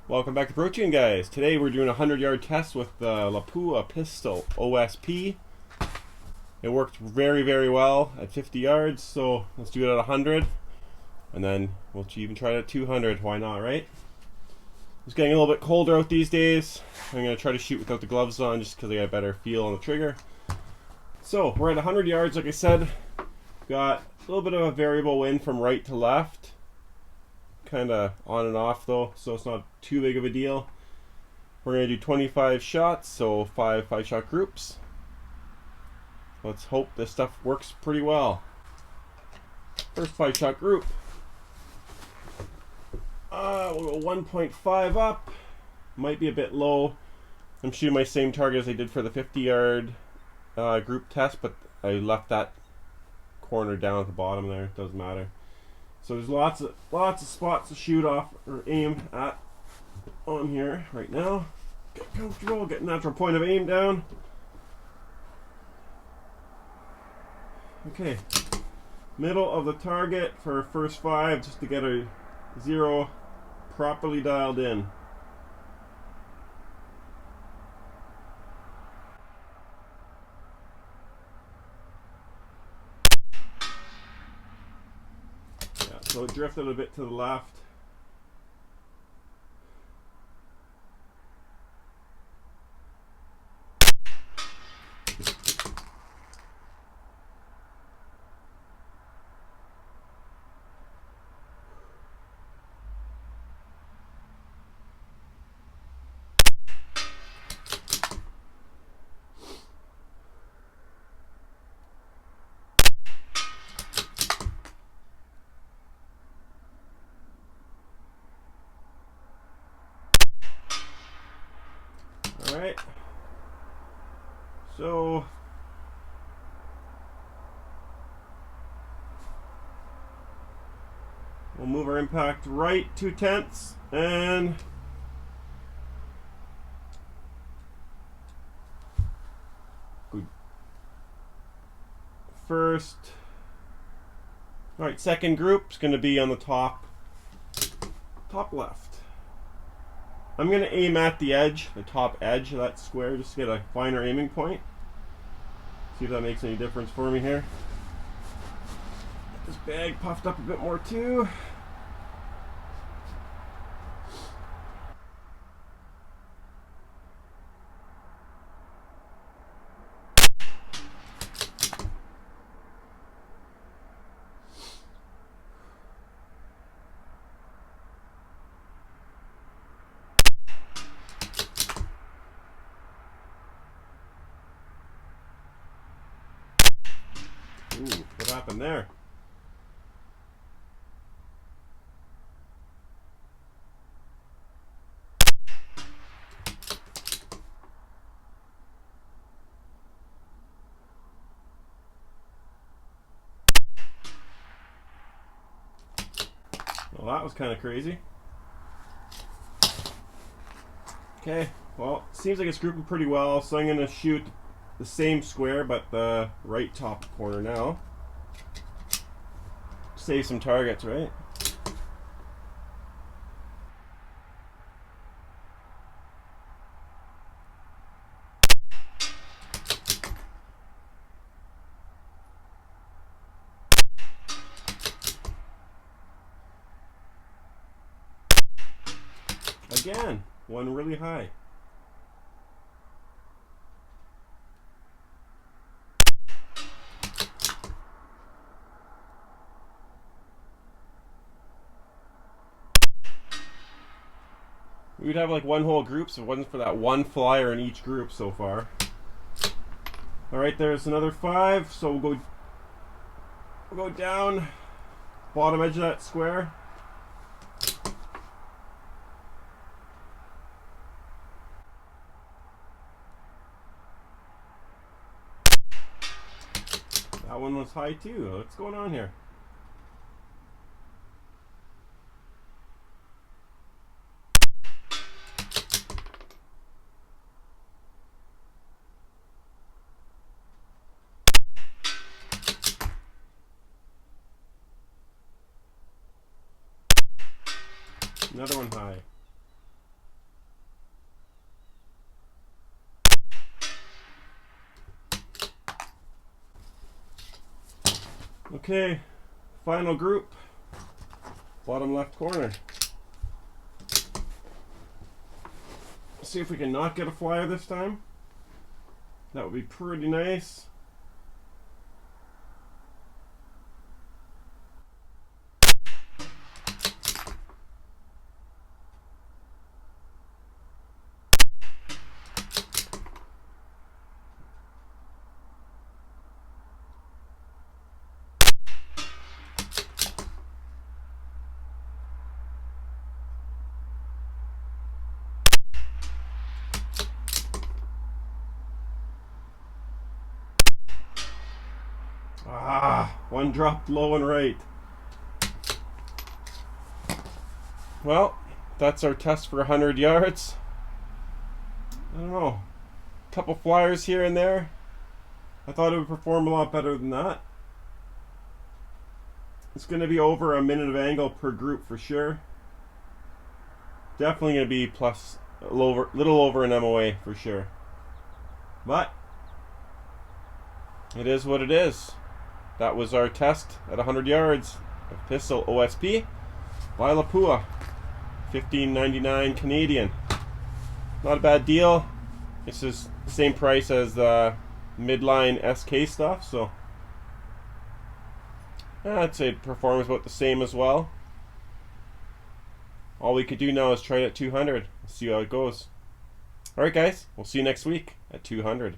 Welcome back to Brotuned, guys. Today we're doing a 100-yard test with the Lapua Pistol OSP. It worked very, very well at 50 yards, so let's do it at 100. And then we'll even try it at 200. Why not, right? It's getting a little bit colder out these days. I'm going to try to shoot without the gloves on just because I got a better feel on the trigger. So we're at 100 yards, like I said. Got a little bit of a variable wind from right to left. Kind of on and off though, so it's not too big of a deal. We're going to do 25 shots, so 5-shot groups. Let's hope this stuff works pretty well. First 5-shot group. We'll go 1.5 up. Might be a bit low. I'm shooting my same target as I did for the 50-yard group test, but I left that corner down at the bottom there. It doesn't matter. So there's lots of spots to shoot off or aim at on here right now. Get comfortable, get natural point of aim down. Okay, middle of the target for first 5, just to get a 0 properly dialed in. So it drifted a bit to the left. Alright, so we'll move our impact right 2/10 and good. First, alright, second group is going to be on the top left. I'm going to aim at the edge, the top edge of that square, just to get a finer aiming point. See if that makes any difference for me here. Get this bag puffed up a bit more too. Ooh, what happened there? Well, that was kind of crazy. Okay, well, seems like it's grouping pretty well, so I'm going to shoot the same square, but the right top corner now. Save some targets, right? Again, one really high. We'd have like one whole group, so it wasn't for that one flyer in each group so far. Alright, there's another 5, so we'll go down bottom edge of that square. That one was high too. What's going on here? Another one high. Okay, final group, bottom left corner. See if we can not get a flyer this time. That would be pretty nice. One dropped low and right. Well, that's our test for 100 yards. I don't know. A couple flyers here and there. I thought it would perform a lot better than that. It's going to be over a minute of angle per group for sure. Definitely going to be plus a little over an MOA for sure. But it is what it is. That was our test at 100 yards of Pistol OSP by Lapua. $15.99 Canadian. Not a bad deal. This is the same price as the midline SK stuff, so I'd say it performs about the same as well. All we could do now is try it at 200. See how it goes. Alright guys, we'll see you next week at 200.